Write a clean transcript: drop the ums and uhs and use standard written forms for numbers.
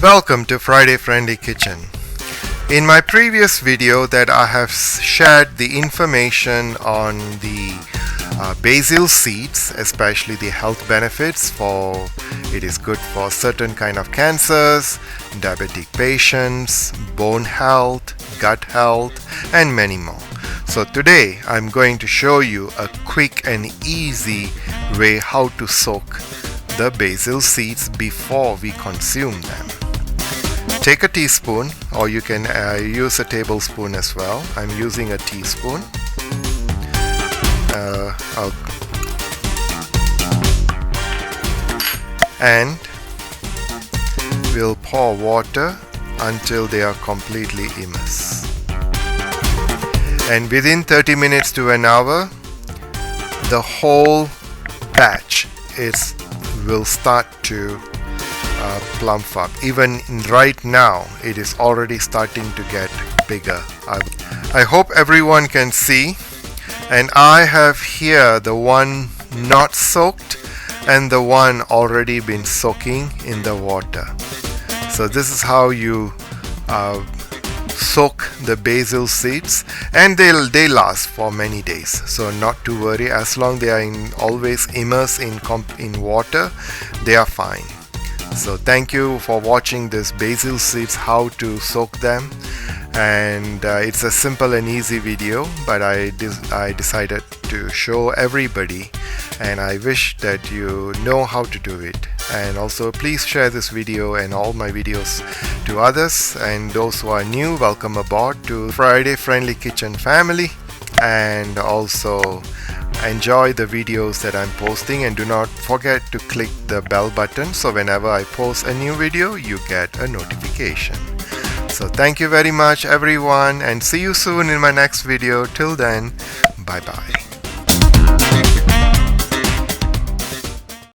Welcome to Friday Friendly Kitchen. In my previous video that I have shared the information on the basil seeds, especially the health benefits for it is good for certain kind of cancers, diabetic patients, bone health, gut health, and many more. So today I'm going to show you a quick and easy way how to soak the basil seeds before we consume them. Take a teaspoon, or you can use a tablespoon as well. I'm using a teaspoon. And we'll pour water until they are completely immersed. And within 30 minutes to an hour, the whole batch will start to plump up. Even right now, it is already starting to get bigger. I hope everyone can see. And I have here the one not soaked and the one already been soaking in the water. So this is how you soak the basil seeds, and they last for many days, so not to worry. As long they are always immersed in water, they are fine. So thank you for watching this basil seeds, how to soak them. And it's a simple and easy video, but I decided to show everybody, and I wish that you know how to do it. And also please share this video and all my videos to others, and those who are new, welcome aboard to Friday Friendly Kitchen family. And also enjoy the videos that I'm posting, and do not forget to click the bell button so whenever I post a new video you get a notification. So thank you very much everyone, and see you soon in my next video. Till then, bye bye.